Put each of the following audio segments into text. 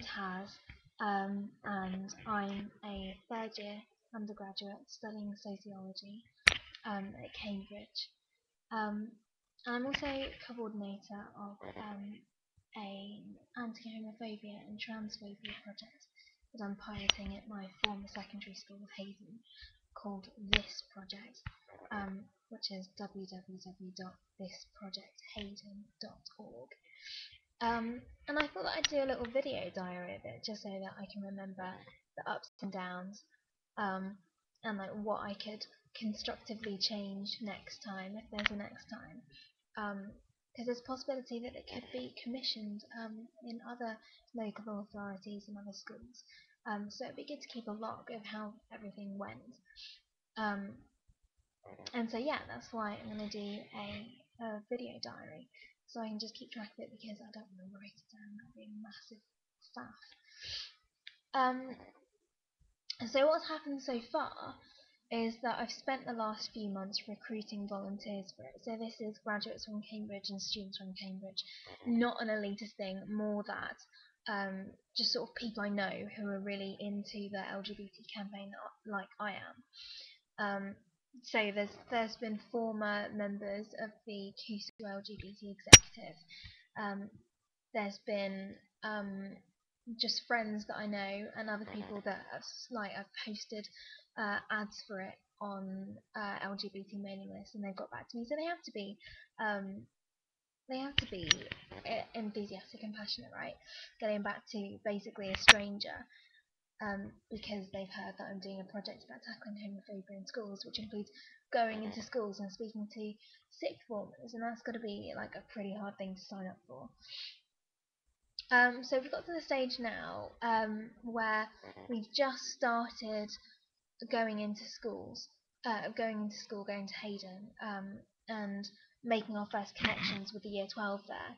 Taz, and I'm a third year undergraduate studying sociology at Cambridge. Um, I'm also coordinator of a anti-homophobia and transphobia project that I'm piloting at my former secondary school, Hayden, called THiS project, which is www.thisprojecthayden.org. And I thought that I'd do a little video diary of it, just so that I can remember the ups and downs, and like what I could constructively change next time, if there's a next time. Because there's a possibility that it could be commissioned in other local authorities and other schools. So it'd be good to keep a log of how everything went. And so yeah, that's why I'm going to do a video diary, so I can just keep track of it, because I don't want to write it down. That'd be a massive faff. So what's happened so far is that I've spent the last few months recruiting volunteers for it. So this is graduates from Cambridge and students from Cambridge, not an elitist thing, more that just sort of people I know who are really into the LGBT campaign like I am. So there's been former members of the THiS LGBT executive. There's been just friends that I know and other people that I've posted ads for it on LGBT mailing lists, and they've got back to me. So they have to be enthusiastic and passionate, right? Getting back to basically a stranger. Because they've heard that I'm doing a project about tackling homophobia in schools, which includes going into schools and speaking to sixth formers, and that's got to be like a pretty hard thing to sign up for. So we've got to the stage now where we've just started going into schools, going to Hayden, and making our first connections with the Year 12 there.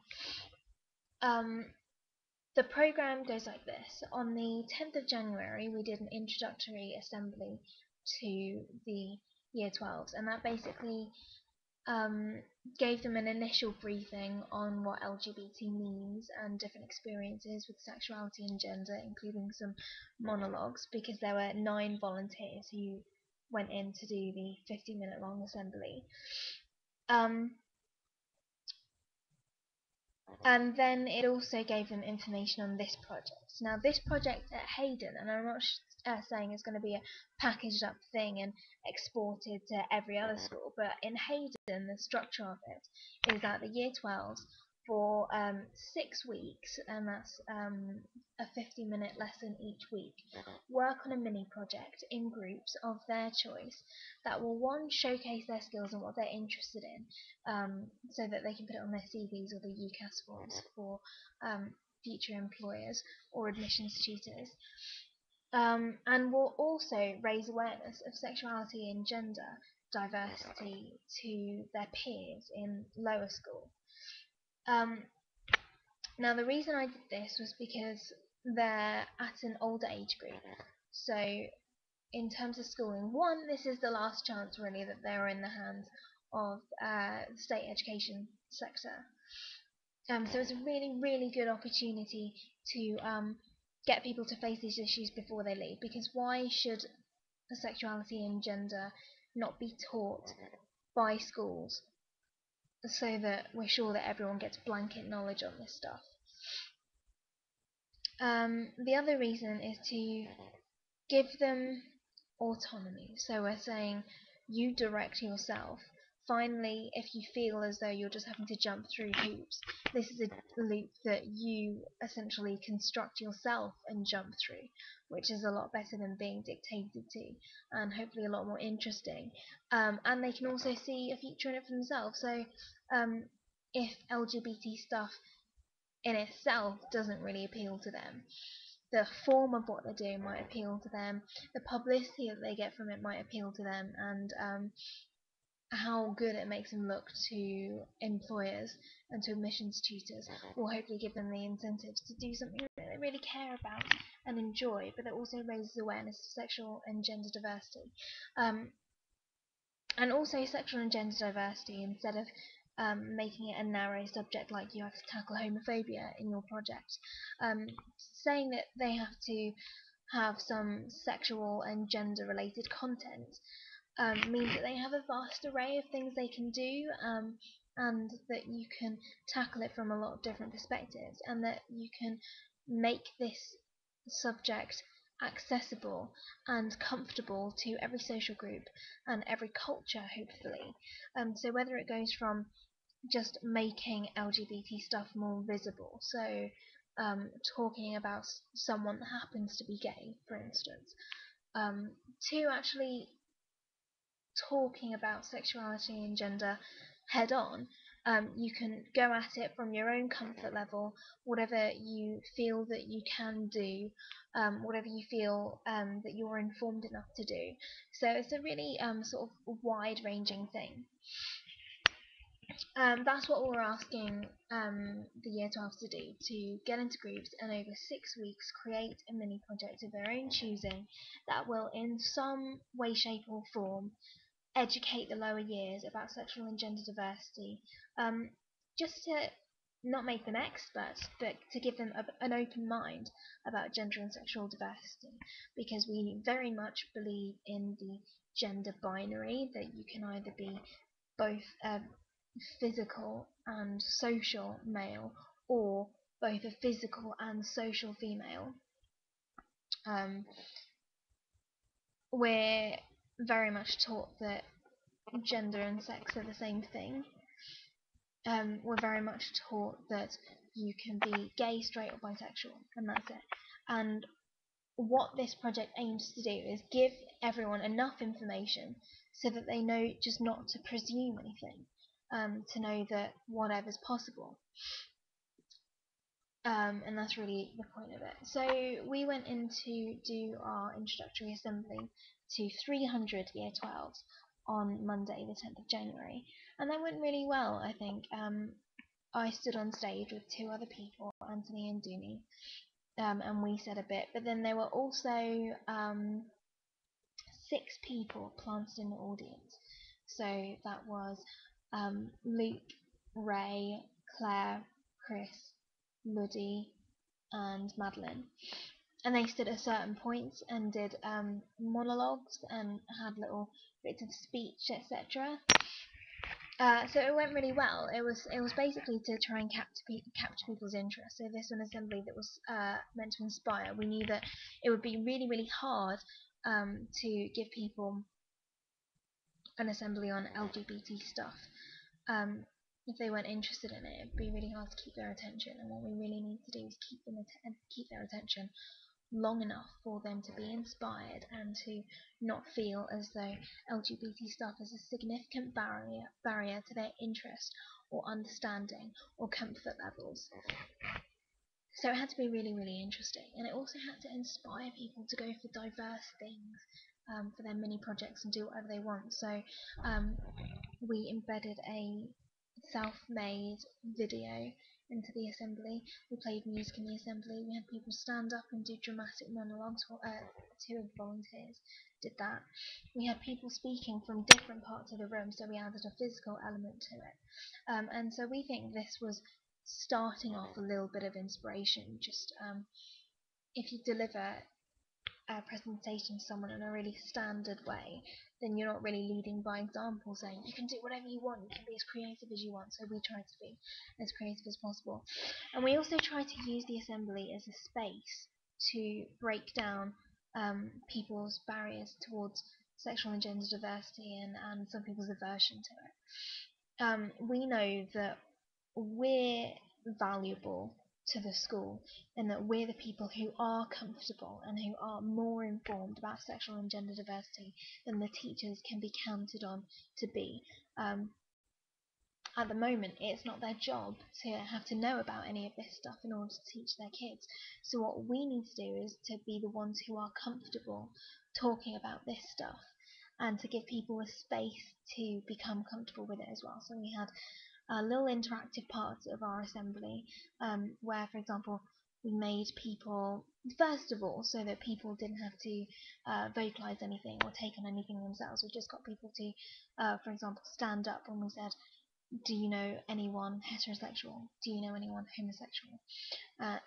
The programme goes like this. On the 10th of January, we did an introductory assembly to the Year 12s, and that basically gave them an initial briefing on what LGBT means and different experiences with sexuality and gender, including some monologues, because there were 9 volunteers who went in to do the 50-minute long assembly. And then it also gave them information on this project. Now, this project at Hayden, and I'm not saying it's going to be a packaged up thing and exported to every other school, but in Hayden, the structure of it is that the Year 12s for 6 weeks, and that's a 50-minute lesson each week, work on a mini project in groups of their choice that will, one, showcase their skills and what they're interested in, so that they can put it on their CVs or the UCAS forms for future employers or admissions tutors, and will also raise awareness of sexuality and gender diversity to their peers in lower school. Now, the reason I did this was because they're at an older age group, so in terms of schooling, one, this is the last chance really that they're in the hands of the state education sector. So it's a really, really good opportunity to get people to face these issues before they leave, because why should sexuality and gender not be taught by schools, so that we're sure that everyone gets blanket knowledge on this stuff? The other reason is to give them autonomy. So we're saying, you direct yourself. Finally, if you feel as though you're just having to jump through hoops, this is a loop that you essentially construct yourself and jump through, which is a lot better than being dictated to, and hopefully a lot more interesting. And they can also see a future in it for themselves. So if LGBT stuff in itself doesn't really appeal to them, the form of what they're doing might appeal to them, the publicity that they get from it might appeal to them, and how good it makes them look to employers and to admissions tutors will hopefully give them the incentives to do something that they really care about and enjoy, but that also raises awareness of sexual and gender diversity. And also sexual and gender diversity, instead of making it a narrow subject, like you have to tackle homophobia in your project. Saying that they have to have some sexual and gender related content means that they have a vast array of things they can do, and that you can tackle it from a lot of different perspectives, and that you can make this subject accessible and comfortable to every social group and every culture, hopefully. So whether it goes from just making LGBT stuff more visible, so talking about someone that happens to be gay, for instance, to actually talking about sexuality and gender head on. You can go at it from your own comfort level, whatever you feel that you can do, whatever you feel that you're informed enough to do. So it's a really sort of wide-ranging thing. That's what we're asking the Year 12s to do, to get into groups and over 6 weeks create a mini project of their own choosing that will in some way, shape or form educate the lower years about sexual and gender diversity, just to not make them experts, but to give them an open mind about gender and sexual diversity, because we very much believe in the gender binary, that you can either be both a physical and social male or both a physical and social female. We're very much taught that gender and sex are the same thing. We're very much taught that you can be gay, straight, or bisexual, and that's it. And what this project aims to do is give everyone enough information so that they know just not to presume anything, to know that whatever's possible. And that's really the point of it. So we went in to do our introductory assembly to 300 Year 12s on Monday, the 10th of January, and that went really well, I think. I stood on stage with two other people, Anthony and Dooney, and we said a bit, but then there were also 6 people planted in the audience. So that was Luke, Ray, Claire, Chris, Luddy, and Madeline. And they stood at certain points and did monologues and had little bits of speech, etc. So it went really well. It was basically to try and capture people's interest. So this was an assembly that was meant to inspire. We knew that it would be really, really hard to give people an assembly on LGBT stuff. If they weren't interested in it, it'd be really hard to keep their attention. And what we really need to do is keep their attention long enough for them to be inspired and to not feel as though LGBT stuff is a significant barrier to their interest or understanding or comfort levels. So it had to be really, really interesting, and it also had to inspire people to go for diverse things for their mini projects and do whatever they want. So we embedded a self-made video into the assembly. We played music in the assembly. We had people stand up and do dramatic monologues. 2 of the volunteers did that. We had people speaking from different parts of the room, so we added a physical element to it. And so we think this was starting off a little bit of inspiration. Just if you deliver a presentation to someone in a really standard way, then you're not really leading by example, saying you can do whatever you want, you can be as creative as you want. So we try to be as creative as possible, and we also try to use the assembly as a space to break down people's barriers towards sexual and gender diversity and some people's aversion to it. We know that we're valuable to the school, and that we're the people who are comfortable and who are more informed about sexual and gender diversity than the teachers can be counted on to be. At the moment, it's not their job to have to know about any of this stuff in order to teach their kids. So what we need to do is to be the ones who are comfortable talking about this stuff, and to give people a space to become comfortable with it as well. So we had little interactive parts of our assembly, where, for example, we made people, first of all, so that people didn't have to vocalize anything or take on anything themselves. We just got people to, for example, stand up when we said, do you know anyone heterosexual? Do you know anyone homosexual?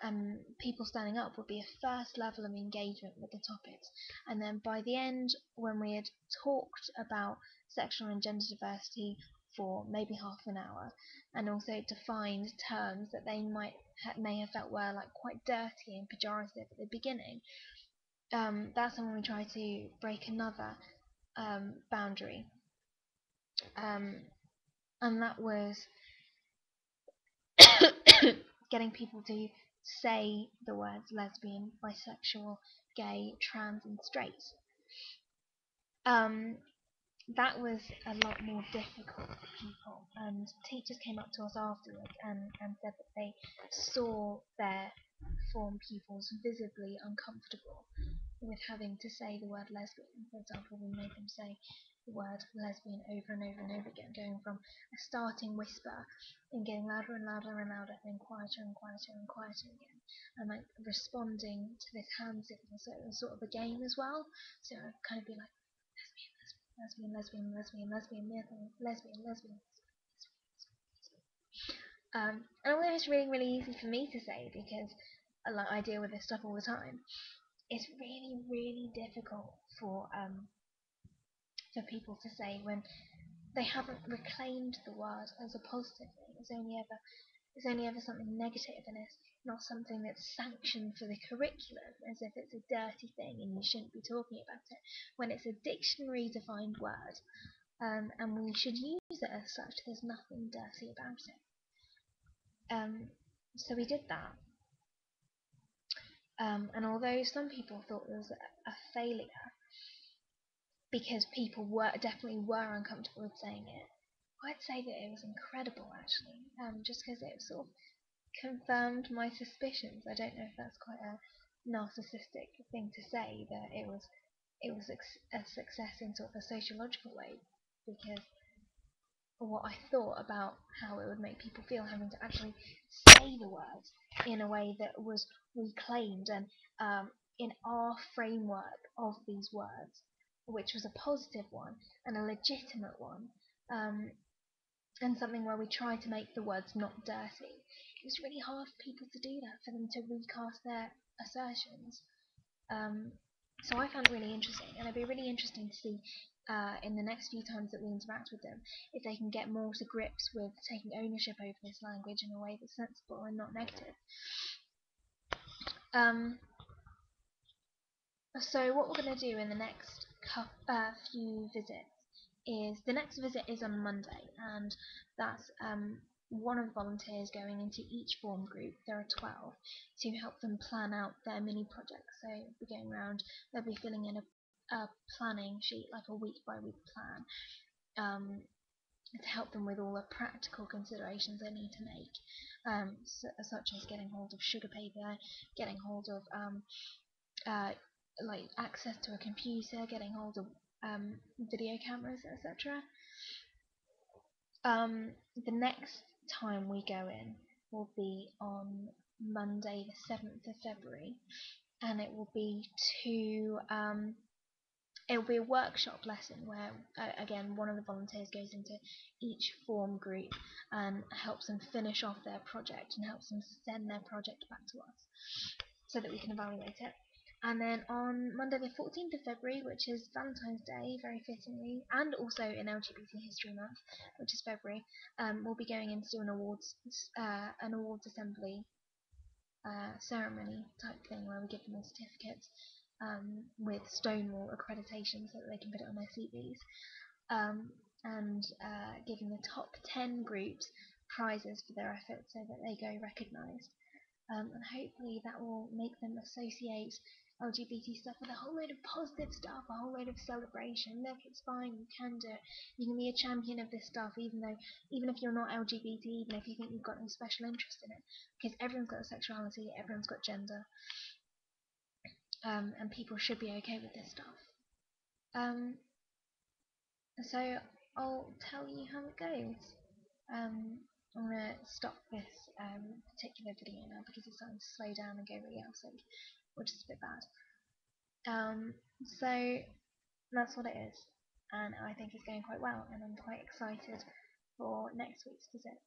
And people standing up would be a first level of engagement with the topics. And then by the end, when we had talked about sexual and gender diversity for maybe half an hour, and also defined terms that they may have felt were like quite dirty and pejorative at the beginning, that's when we try to break another boundary, and that was getting people to say the words lesbian, bisexual, gay, trans, and straight. Um, that was a lot more difficult for people, and teachers came up to us afterwards and said that they saw their form pupils visibly uncomfortable with having to say the word lesbian. For example, we made them say the word lesbian over and over and over again, going from a starting whisper and getting louder and louder and louder, then quieter and quieter and quieter again, and like responding to this hand signal. So it was sort of a game as well. So it would kind of be like lesbian, lesbian, lesbian, lesbian, lesbian, lesbian, lesbian. And although it's really, really easy for me to say because I deal with this stuff all the time, it's really, really difficult for people to say when they haven't reclaimed the word as a positive thing. It's only ever something negative, and it's not something that's sanctioned for the curriculum, as if it's a dirty thing and you shouldn't be talking about it, when it's a dictionary defined word, and we should use it as such. There's nothing dirty about it. So we did that. And although some people thought it was a failure because people definitely were uncomfortable with saying it, I'd say that it was incredible actually, just because it sort of confirmed my suspicions. I don't know if that's quite a narcissistic thing to say, that it was a success in sort of a sociological way, because what I thought about how it would make people feel having to actually say the words in a way that was reclaimed and in our framework of these words, which was a positive one and a legitimate one, and something where we try to make the words not dirty. It was really hard for people to do that, for them to recast their assertions. So I found it really interesting, and it'd be really interesting to see in the next few times that we interact with them if they can get more to grips with taking ownership over this language in a way that's sensible and not negative. So what we're going to do in the next few visits is, the next visit is on Monday, and that's one of the volunteers going into each form group, there are 12, to help them plan out their mini projects. So we're going around, they'll be filling in a planning sheet, like a week by week plan, to help them with all the practical considerations they need to make, such as getting hold of sugar paper, getting hold of like access to a computer, getting hold of video cameras, etc. The next time we go in will be on Monday the 7th of February, and it will be a workshop lesson where again one of the volunteers goes into each form group and helps them finish off their project and helps them send their project back to us so that we can evaluate it. And then on Monday the 14th of February, which is Valentine's Day, very fittingly, and also in LGBT History Month, which is February, we'll be going in to do an awards assembly ceremony type thing where we give them all certificates with Stonewall accreditation so that they can put it on their CVs, and giving the top 10 groups prizes for their efforts so that they go recognised. And hopefully that will make them associate LGBT stuff with a whole load of positive stuff, a whole load of celebration. Look, it's fine, you can do it. You can be a champion of this stuff, even if you're not LGBT, even if you think you've got no special interest in it, because everyone's got a sexuality, everyone's got gender, and people should be okay with this stuff. So I'll tell you how it goes. I'm going to stop this particular video now because it's starting to slow down and go really outside, which is a bit bad. So that's what it is, and I think it's going quite well, and I'm quite excited for next week's visit.